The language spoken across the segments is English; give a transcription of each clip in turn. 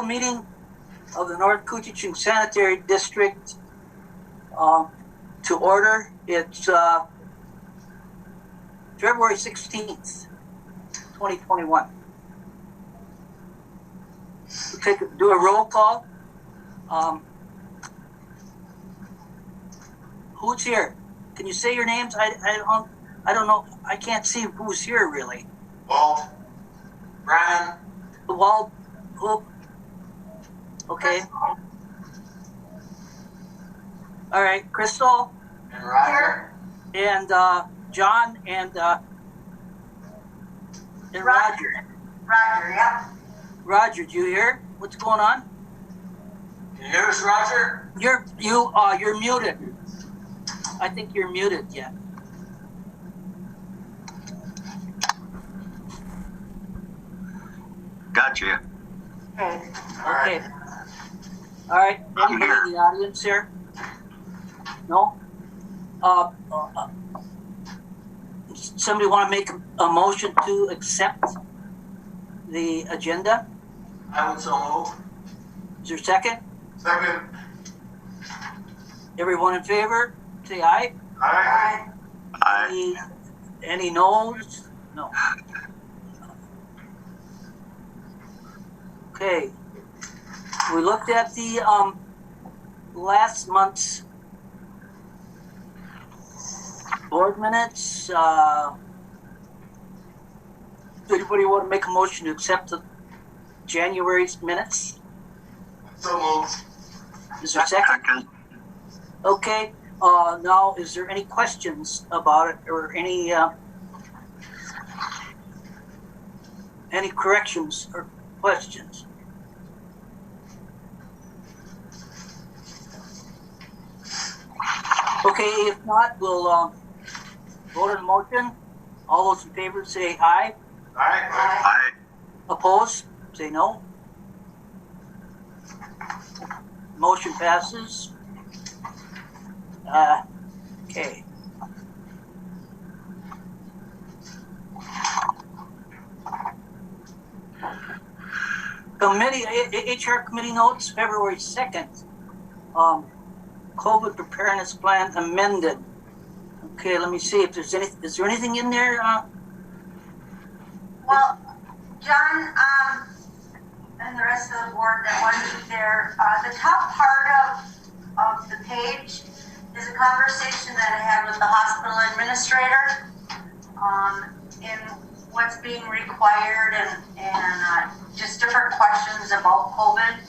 meeting of the North Koochiching Sanitary District to order. It's February 16th, 2021. We'll do a roll call. Who's here? Can you say your names? I don't know. I can't see who's here really. Walt, Brian, Walt, who? Okay. All right, Crystal and Roger, and John and Roger. Roger, yep. Roger, do you hear what's going on? can you hear us, Roger? You're muted. I think you're muted yet. Gotcha. Okay. Okay. All right. Anybody in the audience here? No? Somebody want to make a motion to accept the agenda? I would so move. Is there a second? Second. Everyone in favor? Say aye. Aye. Aye. Any no's? No. Okay. We looked at the last month's board minutes. Does anybody want to make a motion to accept the January's minutes? So moved. Is there a second? Okay. Now, is there any questions about it or any corrections or questions? Okay, if not, we'll vote on the motion. All those in favor say aye. Aye. Aye. Opposed? Say no. Motion passes. Okay. Committee, HR committee notes, February 2nd. COVID preparedness plan amended. Okay, let me see if there's is there anything in there? Well, John, and the rest of the board that wasn't there, the top part of the page is a conversation that I had with the hospital administrator in what's being required and just different questions about COVID.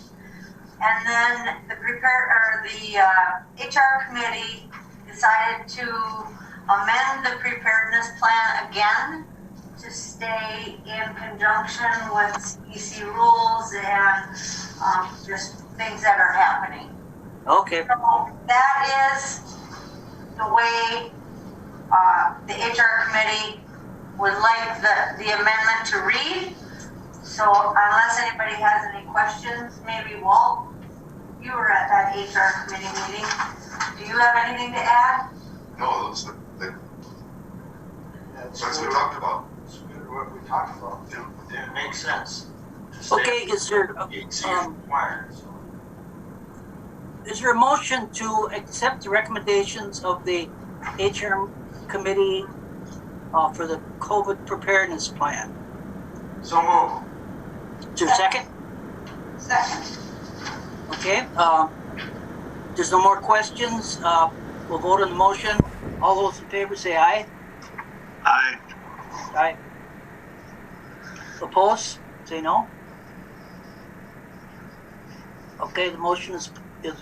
And then the HR committee decided to amend the preparedness plan again to stay in conjunction with CDC rules and just things that are happening. Okay. So that is the way the HR committee would like the amendment to read. So unless anybody has any questions, maybe Walt, you were at that HR committee meeting. Do you have anything to add? No, that's what we talked about. That's what we talked about. Yeah. It makes sense. Okay, is there a motion to accept the recommendations of the HR committee for the COVID preparedness plan? So moved. Is there a second? Second. Okay. There's no more questions. We'll vote on the motion. All those in favor say aye. Aye. Aye. Opposed? Say no. Okay, the motion is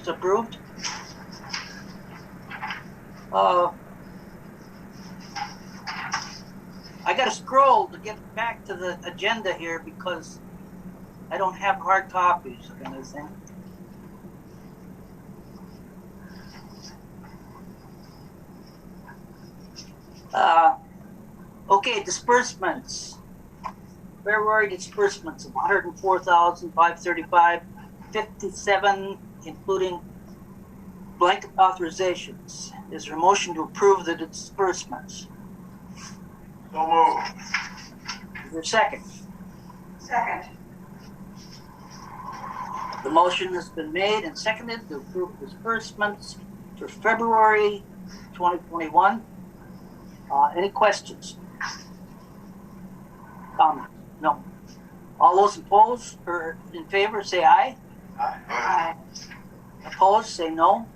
approved. I got to scroll to get back to the agenda here because I don't have hard copies of anything. Okay, disbursements. February disbursements of $104,535.57, including blanket authorizations. Is there a motion to approve the disbursements? So moved. Is there a second? Second. The motion has been made and seconded to approve disbursements for February 2021. Any questions? Comments? No. All those opposed or in favor say aye. Aye. Opposed say no.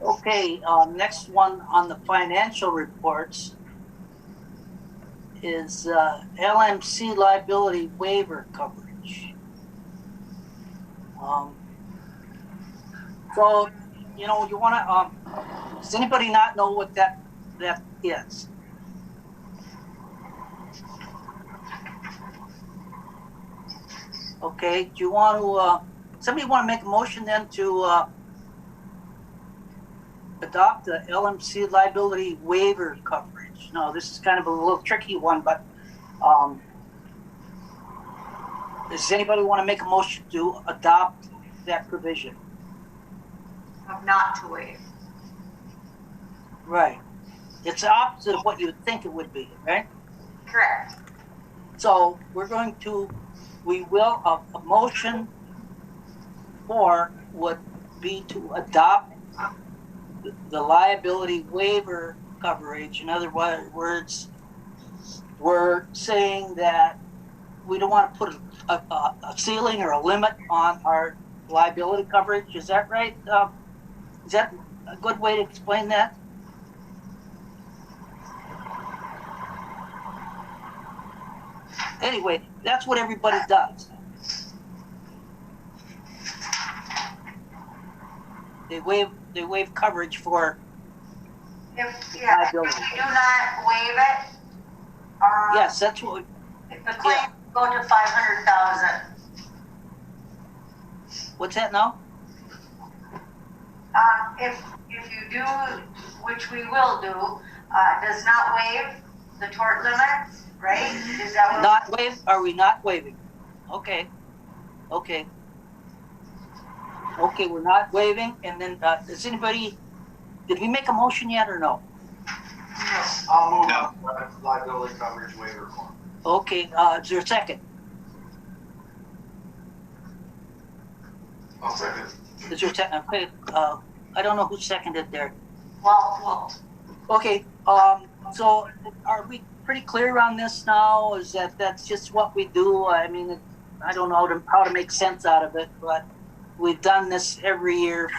Okay, next one on the financial reports is LMC liability waiver coverage. So, you know, you want to, does anybody not know what that is? Okay, do you want to, somebody want to make a motion then to adopt the LMC liability waiver coverage? No, this is kind of a little tricky one, but does anybody want to make a motion to adopt that provision? Of not to waive. Right. It's the opposite of what you would think it would be, right? Correct. So we will, a motion for would be to adopt the liability waiver coverage. In other words, we're saying that we don't want to put a ceiling or a limit on our liability coverage. Is that right? Is that a good way to explain that? Anyway, that's what everybody does. They waive coverage for If you liability. do not waive it, Yes, that's what. the claim will go to 500,000. What's that now? If you do, which we will do, does not waive the tort limits, right? Is that what? Not waive? Are we not waiving? Okay. Okay, we're not waiving. And then, does anybody? Did we make a motion yet or no? I'll move No. on to liability coverage waiver form. Okay. Is there a second? I'll second. Is there a second? Okay. I don't know who seconded there. Well, Okay. So are we pretty clear on this now? Is that's just what we do? I mean, I don't know how to make sense out of it, but we've done this every year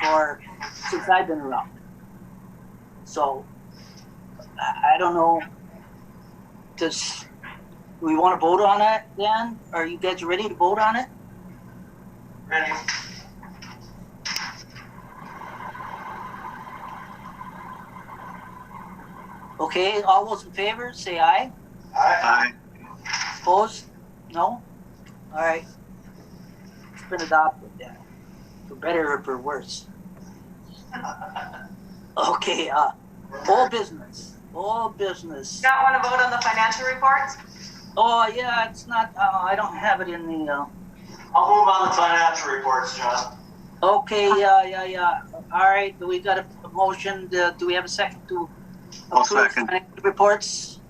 since I've been around. So I don't know. Does we want to vote on it then? Are you guys ready to vote on it? Ready? Okay. All those in favor, say aye. Aye. Aye. Opposed? No? All right. It's been adopted then, for better or for worse. Okay, all business. Not want to vote on the financial reports? Oh, yeah, it's not, I don't have it in the, I'll move on the financial reports, John. okay, yeah. All right, we got a motion. Do we have a second to I'll approve second. financial reports?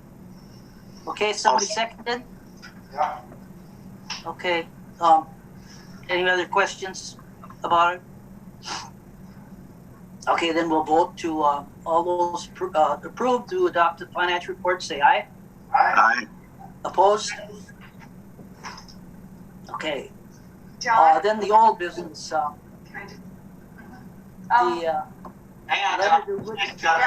Okay, somebody seconded? Yeah. Okay, any other questions about it? Okay, then we'll vote to, all those approved to adopt the financial report, say aye. Aye. Opposed? Okay, John? then the old business, the, Hang on, letter John. to which- Thanks, John.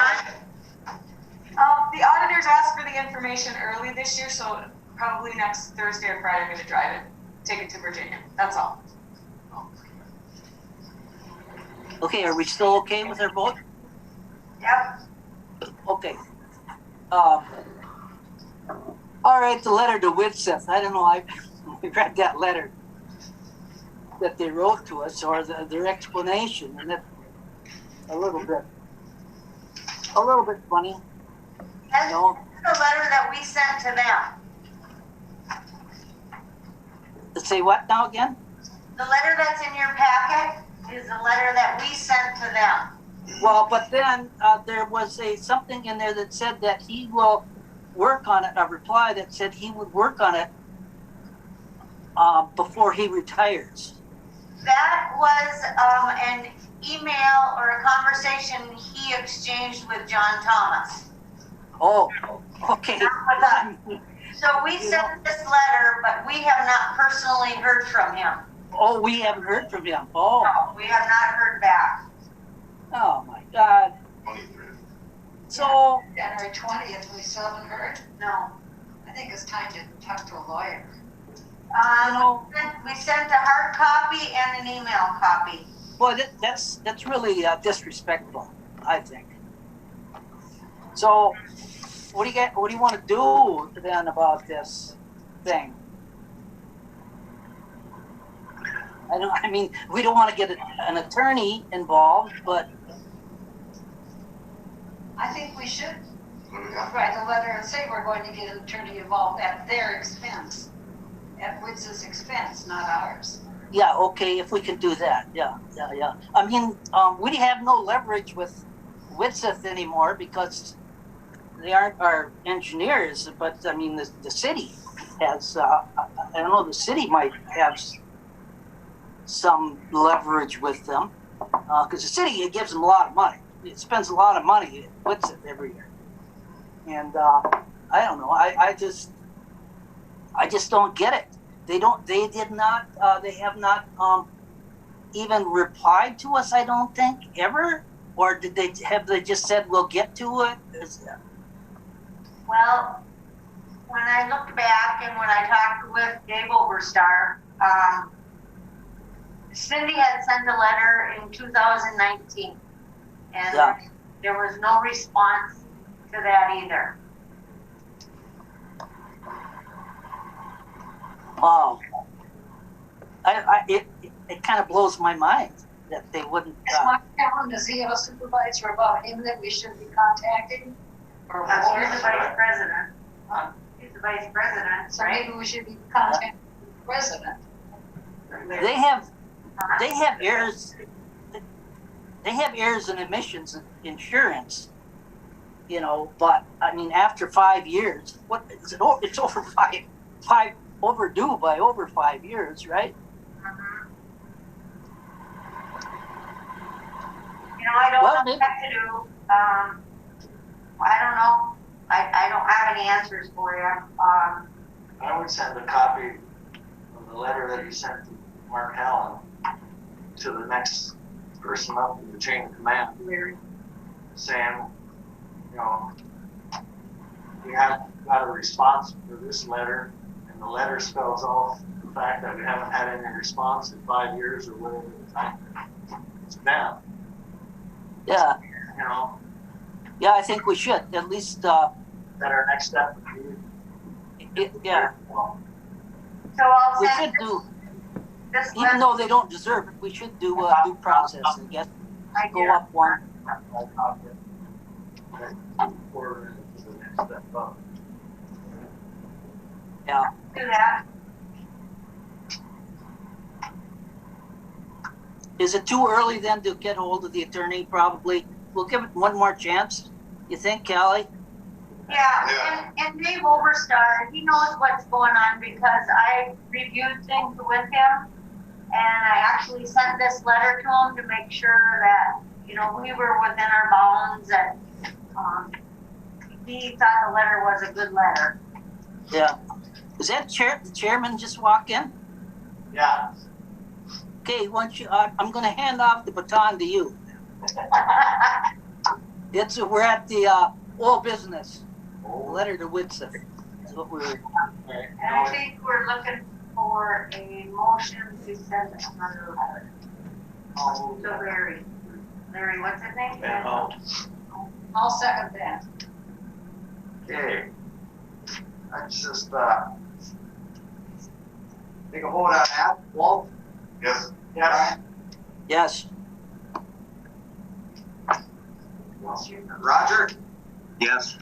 The auditors asked for the information early this year, so probably next Thursday or Friday, I'm gonna drive it, take it to Virginia, that's all. okay, are we still okay with our vote? yep. Okay. All right, the letter to Whitseth. I don't know, I read that letter that they wrote to us, or their explanation, and it's a little bit funny, you That's know. the letter that we sent to them. Say what now again? The letter that's in your packet is the letter that we sent to them. Well, but then there was something in there that said that he will work on it, a reply that said he would work on it before he retires? That was an email or a conversation he exchanged with John Thomas. Oh, okay. Not with us. So we sent this letter, but we have not personally heard from him. Oh, we haven't heard from him. Oh, No, we have not heard back. oh my God. 23. So, January 20th, we still haven't heard. No. I think it's time to talk to a lawyer. We sent a hard copy and an email copy. well, that's really disrespectful, I think. So, what do you want to do then about this thing? I mean, we don't want to get an attorney involved, but I think we should What do we got? write a letter and say we're going to get an attorney involved at their expense, at Witz's expense, not ours. yeah, okay, if we can do that, yeah. I mean, we have no leverage with Witzeth anymore because they aren't our engineers, but I mean, the city has, I don't know, the city might have some leverage with them because the city, it gives them a lot of money. It spends a lot of money at Witzeth every year. And I don't know, I just don't get it. They have not even replied to us, I don't think, ever. Or have they just said we'll get to it? Well, when I looked back and when I talked with Dave Overstar, Cindy had sent a letter in 2019, and Yeah. there was no response to that either. Wow. It kind of blows my mind that they wouldn't. Mark Allen, does he have a supervisor above him that we should be contacting? Or He's the vice president. Huh? He's the vice president, So right? maybe we should be contacting the president. They have errors. They have errors and omissions insurance, you know. But I mean, after 5 years, what is it? It's over five overdue by over 5 years, right? Mhm. You know, I don't Well, know what to do. I don't know. I don't have any answers for you. I would send a copy of the letter that you sent to Mark Allen to the next person up in the chain of command, saying, you know, we have got a response for this letter, and the letter spells out the fact that we haven't had any response in 5 years or whatever the time it's been, Yeah, you know, yeah. I think we should at least. that our next step would be. Yeah, So I'll we send should do. this Even letter. though they don't deserve it, we should do due process and get go up one. Forward to the next step up. Yeah. Do that. Is it too early then to get hold of the attorney? Probably. We'll give it one more chance. You think, Callie? Yeah, and Dave Overstar, he knows what's going on because I reviewed things with him, and I actually sent this letter to him to make sure that, you know, we were within our bounds, and he thought the letter was a good letter. Yeah. Is that the chairman just walk in? Yeah. Okay, once you, I'm going to hand off the baton to you. We're at the old business. Letter to Witzeth is what we're. And I think we're looking for a motion to send another letter. So Larry, what's his name? I'll second that. Okay. Let's just take a hold on that. Walt? Yes. Yes. Yes. Roger? Yes.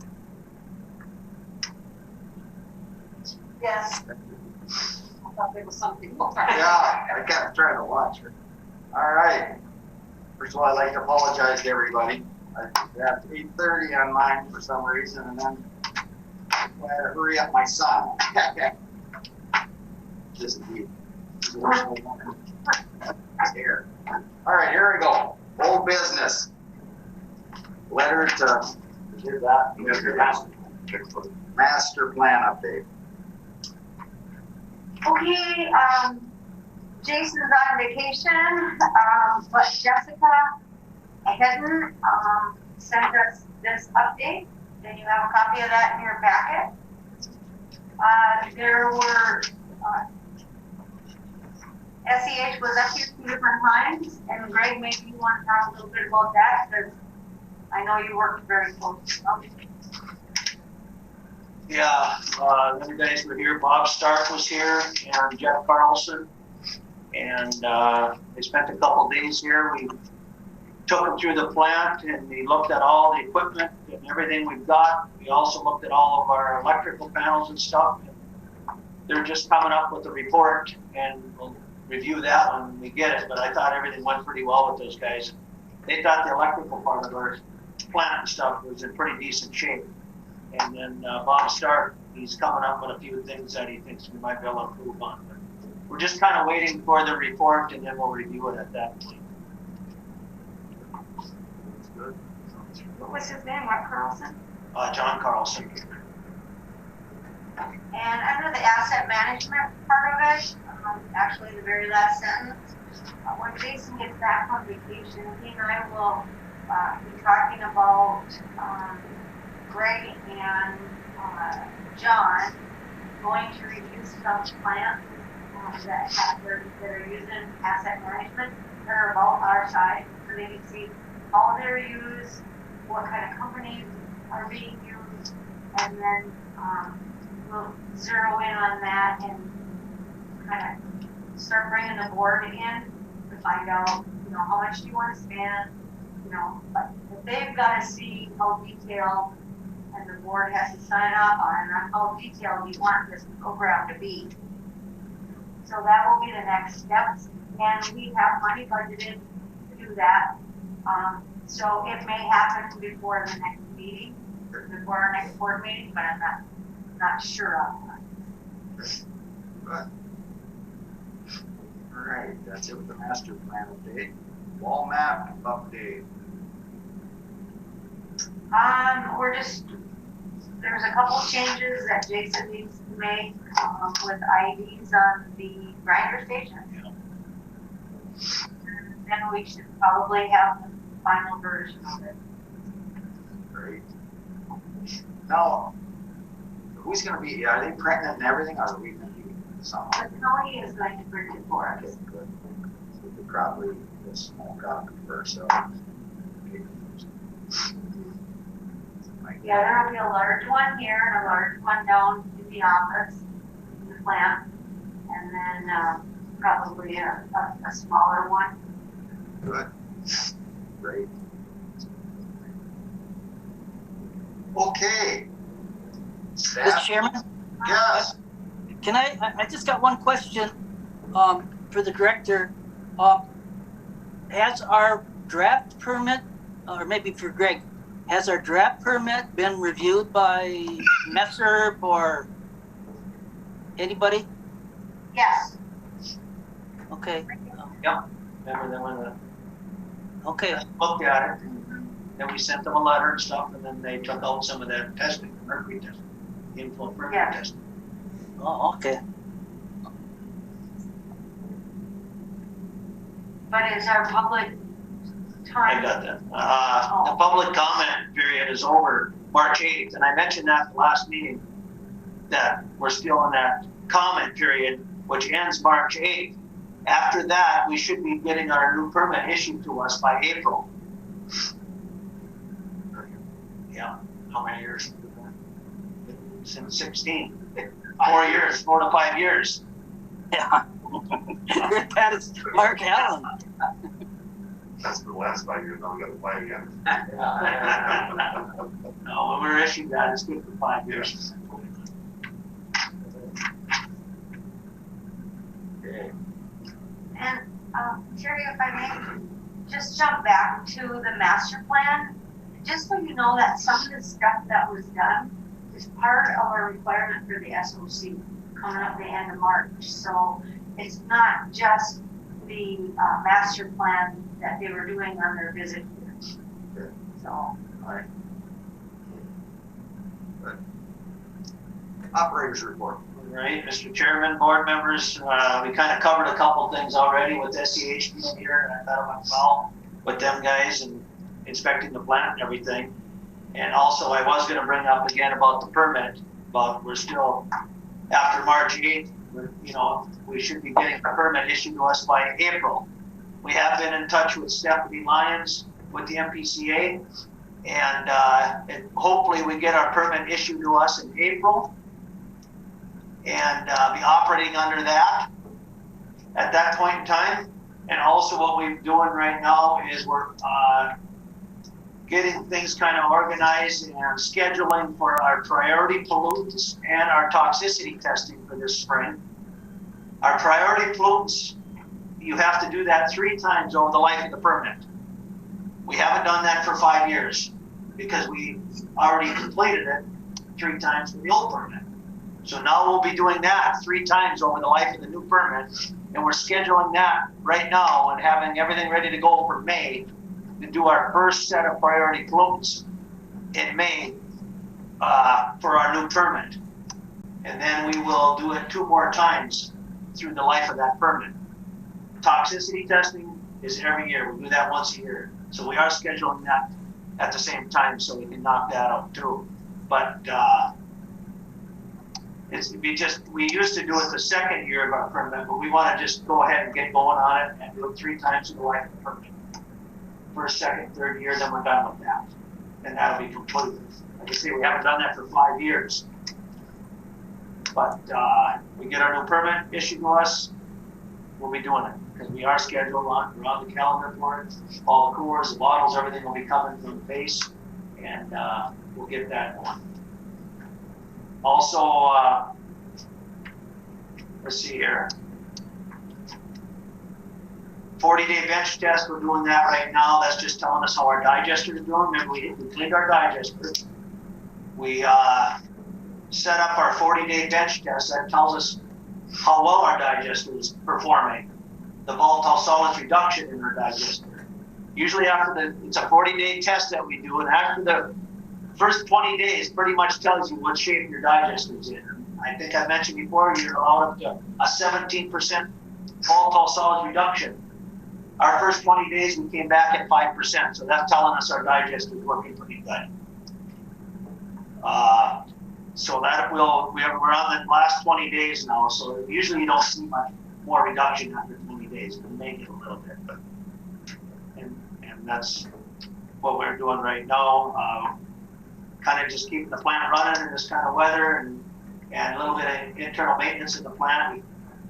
Yes. I thought there was something more. Yeah, I kept trying to watch her. All right. First of all, I'd like to apologize to everybody. I have 8:30 on mine for some reason, and then I had to hurry up my son. This is me. Here. All right, here we go. Old business. Letter to do that. Master plan update. Okay, Jason's on vacation, but Jessica Hedden, sent us this update, and you have a copy of that in your packet. There were, SEH was up here 2 different times, and Greg, maybe you want to talk a little bit about that, because I know you worked very closely. Yeah, the guys were here. Bob Stark was here and Jeff Carlson. And they spent a couple days here. We took them through the plant and we looked at all the equipment and everything we've got. We also looked at all of our electrical panels and stuff. And they're just coming up with a report and we'll review that when we get it. But I thought everything went pretty well with those guys. They thought the electrical part of our plant and stuff was in pretty decent shape. And then Bob Stark, he's coming up with a few things that he thinks we might be able to improve on. But we're just kind of waiting for the report and then we'll review it at that point. What was his name? What, Carlson? John Carlson. And under the asset management part of it, actually the very last sentence, when Jason gets back from vacation, he and I will be talking about Greg and John going to review some plants that are using asset management that are about our size, so they can see how they're used, what kind of companies are being used, and then we'll zero in on that and kind of start bringing the board in to find out, how much do you want to spend, but they've got to see how detailed, and the board has to sign off on how detailed you want this program to be. So that will be the next steps, and we have money budgeted to do that. So it may happen before the next meeting, or before our next board meeting, but I'm not sure on that. Good. All right, that's it with the master plan update. Wall map update. There's a couple changes that Jason needs to make with IDs on the grinder station. And then we should probably have the final version of it. Great. Now, who's going to be, are they printing it and everything, or are we going to do something? The county is going to print it for us. Okay, good. So we could probably get a small copy for ourselves. Yeah, there'll be a large one here and a large one down in the office, in the plant, and then probably a smaller one. Good. Great. Okay. Mr. Chairman? Yes. Can I just got one question for the director. Has our draft permit, or maybe for Greg, has our draft permit been reviewed by Messer or anybody? Yes. Okay. Yep. Remember then when Okay. looked at it and then we sent them a letter and stuff and then they took out some of that testing, mercury testing, inflow mercury Yeah. testing. Oh, okay. But is our public time? I got that. The public comment period is over March 8th, and I mentioned that the last meeting, that we're still in that comment period, which ends March 8th. After that, we should be getting our new permit issued to us by April. Yeah, how many years? Since 16. 4 years, 4 to 5 years. Yeah. That is Mark Allen. That's the last 5 years, now we gotta play again. No, when we're issued that, it's good for 5 years. Okay. And Sherry, if I may just jump back to the master plan, just so you know that some of the stuff that was done is part of our requirement for the SOC. coming up the end of March. So it's not just the master plan that they were doing on their visit here. So. Operators report. All right, Mr. Chairman, board members, we kind of covered a couple things already with SEH being here, and I thought it went well with them guys and inspecting the plant and everything. And also, I was going to bring up again about the permit, but we're still, after March 8th, we should be getting a permit issued to us by April. We have been in touch with Stephanie Lyons with the MPCA, and hopefully we get our permit issued to us in April and be operating under that at that point in time. And also what we're doing right now is we're getting things kind of organized and scheduling for our priority pollutants and our toxicity testing for this spring. Our priority pollutants, you have to do that 3 times over the life of the permit. We haven't done that for 5 years because we already completed it 3 times for the old permit. So now we'll be doing that 3 times over the life of the new permit, and we're scheduling that right now and having everything ready to go for May to do our first set of priority pollutants in May for our new permit. And then we will do it 2 more times through the life of that permit. Toxicity testing is every year. We do that once a year. So we are scheduling that at the same time so we can knock that out too. But we used to do it the second year of our permit, but we want to just go ahead and get going on it and do it 3 times in the life of the permit. First, second, third year, then we're done with that. And that'll be completed. Like I say, we haven't done that for 5 years. But we get our new permit issued to us, we'll be doing it. Because we are scheduled on, we're on the calendar for it. All the coolers, the bottles, everything will be coming from the base. And we'll get that going. Also, let's see here. 40-day bench test, we're doing that right now. That's just telling us how our digester is doing. Remember, we cleaned our digester. We set up our 40-day bench test. That tells us how well our digester is performing. The volatile solids reduction in our digester. Usually it's a 40-day test that we do, and after the first 20 days pretty much tells you what shape your digester is in. I think I mentioned before, you're allowed up to a 17% volatile solids reduction. Our first 20 days, we came back at 5%, so that's telling us our digester is working pretty good. So that we're on the last 20 days now, so usually you don't see much more reduction after 20 days, but maybe a little bit. But, and that's what we're doing right now. Kind of just keeping the plant running in this kind of weather and a little bit of internal maintenance in the plant.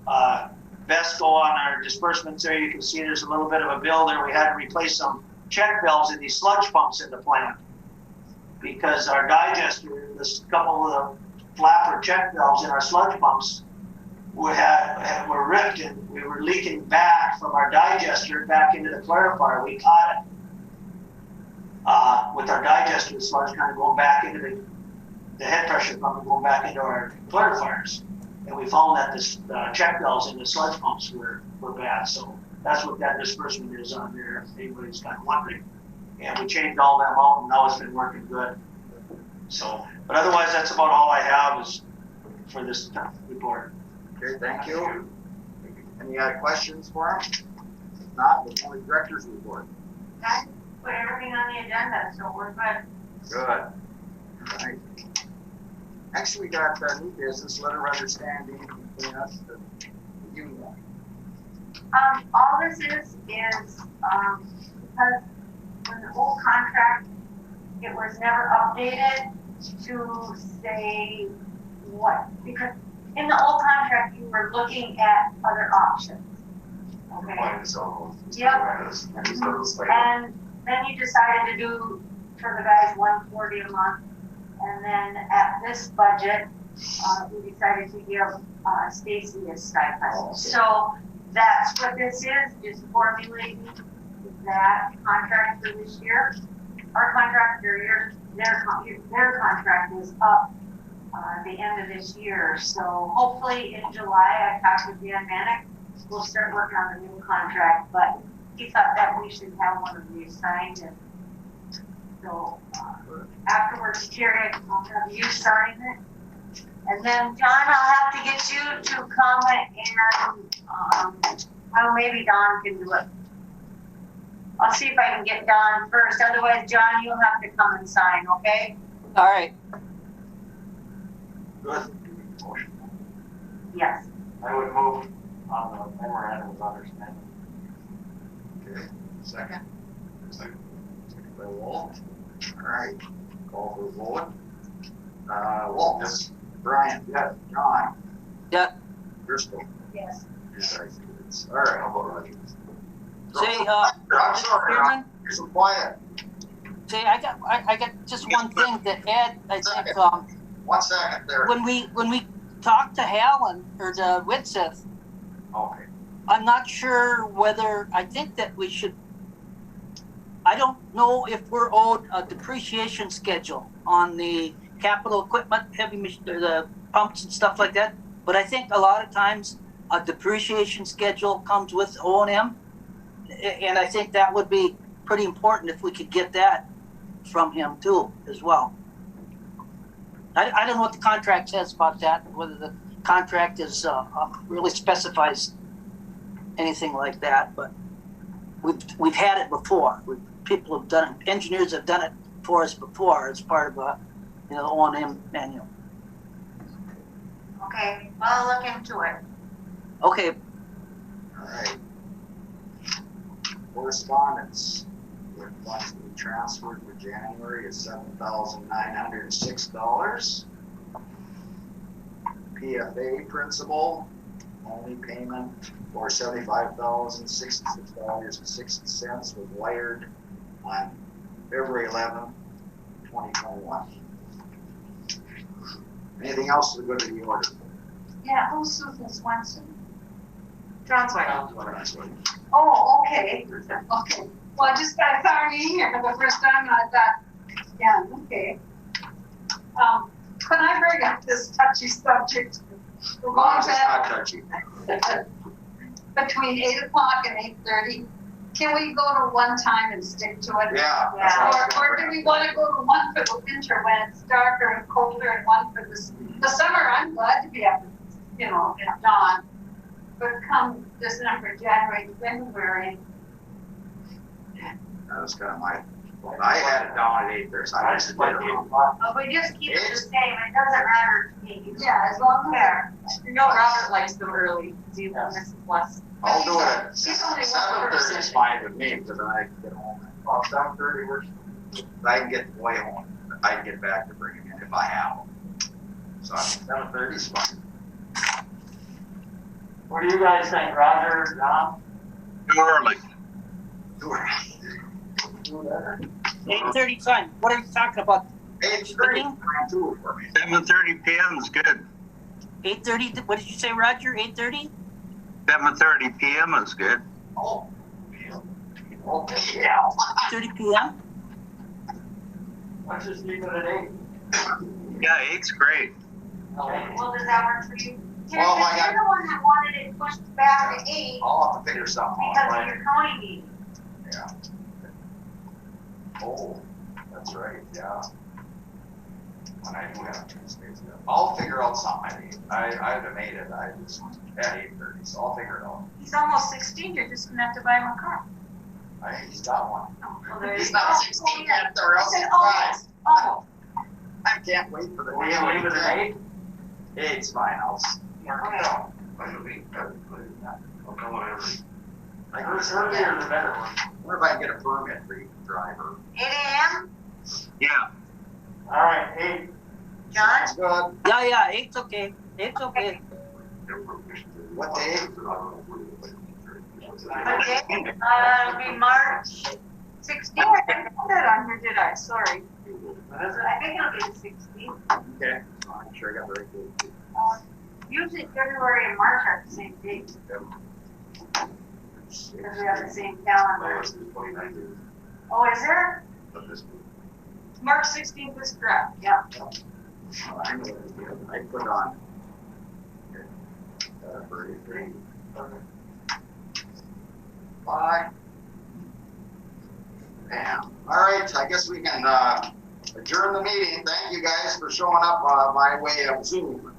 Vesco on our disbursements there, you can see there's a little bit of a bill there. We had to replace some check valves in these sludge pumps in the plant because our digester, this couple of the flapper check valves in our sludge pumps were ripped and we were leaking back from our digester back into the clarifier. We caught it with our digester, the sludge kind of going back into the head pressure pump and going back into our clarifiers. And we found that the check valves in the sludge pumps were bad. So that's what that disbursement is on there, if anybody's kind of wondering. And we changed all them out, and now it's been working good. So, but otherwise, that's about all I have is for this report. Okay, thank you. Any other questions for him? If not, the board director's report. I put everything on the agenda, so we're good. Good. All right. Next, we got new business, letter of understanding between us and the union. All this is because when the old contract, it was never updated to say what, because in the old contract, you were looking at other options. Okay. Yep. And then you decided to do for the guys $140 a month. And then at this budget, we decided to give Stacy a stipend. So that's what this is formulating that contract for this year. Our contract for their contract is up the end of this year. So hopefully in July, I talked with Dan Manick, we'll start working on the new contract, but he thought that we should have one of these signed, and so afterwards, Terry, I'll have you sign it. And then John, I'll have to get you to come and, well, maybe Don can do it. I'll see if I can get Don first, otherwise, John, you'll have to come and sign, okay? All right. Good. Yes. I would move on the memorandum of understanding. Okay, second. Second by Walt. All right, call for a vote. Walt. Yes. Brian. Yes. John. Yeah. Driscoll. Yes. All right, how about Roger? Say, I'm sorry, Chairman, you're so quiet. say, I got just one thing to add. I think, 1 second there. when we talked to Hallen or to Widsith, Okay. I'm not sure whether, I think that we should, I don't know if we're owed a depreciation schedule on the capital equipment, the pumps and stuff like that. But I think a lot of times a depreciation schedule comes with O&M. And I think that would be pretty important if we could get that from him too, as well. I don't know what the contract says about that, whether the contract is really specifies anything like that, but we've had it before. People have done it. Engineers have done it for us before as part of a O&M manual. Okay, well, I'll look into it. Okay. All right. Correspondence. With funds to be transferred for January is $7,906. PFA principal, only payment for $75,066.60 was wired on February 11, 2021. Anything else to go to the order? Yeah, who's Susan Swenson? John's way. Oh, okay. Okay. Well, I just got found in here for the first time, and I thought, yeah, okay. Can I bring up this touchy subject? We're going It's back not touchy. between 8 o'clock and 8:30. Can we go to one time and stick to it? Yeah. Or do we want to go to one for the winter when it's darker and colder, and one for the summer? I'm glad to be up, at dawn. But come December, January, February. That was kind of I had it down at 8 there, so I just did it wrong. But we just keep it the same, it doesn't matter to me. Yeah, as long as Robert likes them early, because he misses less. I'll do it. He's only 7:30 is fine with me, because then I can get home. 7:30 works. I can get the boy home. I can get back to bring him in if I have him. So 7:30 is fine. What do you guys think, Roger, John? Too early. 8:30 time. What are you talking about? 8:30 too for me. 7:30 p.m. is good. 8:30. What did you say, Roger? 8:30. 7:30 p.m. is good. Oh. Okay, yeah. 30 p.m. Let's just leave it at 8. Yeah, 8's great. Okay. Well, does that work for you? Well, I got- You're the one that wanted it pushed back to 8 I'll have to figure something out. because of your county meeting. Yeah. Oh, that's right, yeah. When I do have Tuesdays, yeah. I'll figure out something. I'd have made it. I just at 8:30, so I'll figure it out. He's almost 16, you're just gonna have to buy him a car. He's got one. Well, there He's you not go. 16 yet, or else he's Almost, almost. I can't wait for the We can leave it at 8? 8's fine. I'll mark it down. Whatever. I Earlier the better one. wonder if I can get a permit for you, driver. 8 a.m. Yeah. All right, 8. John? Sounds good. Yeah. 8's okay. 8's okay. What day? Okay, it'll be March 16th. I didn't put that on here, did I? Sorry. What is it? I think it'll be the 16th. Okay. I'm sure I got the right date. Usually February and March are the same date because we have the same calendar. Oh, is there? March 16th is correct. Yeah. I know it is. I put on. Bye. Bam. All right, I guess we can adjourn the meeting. Thank you guys for showing up my way of Zoom.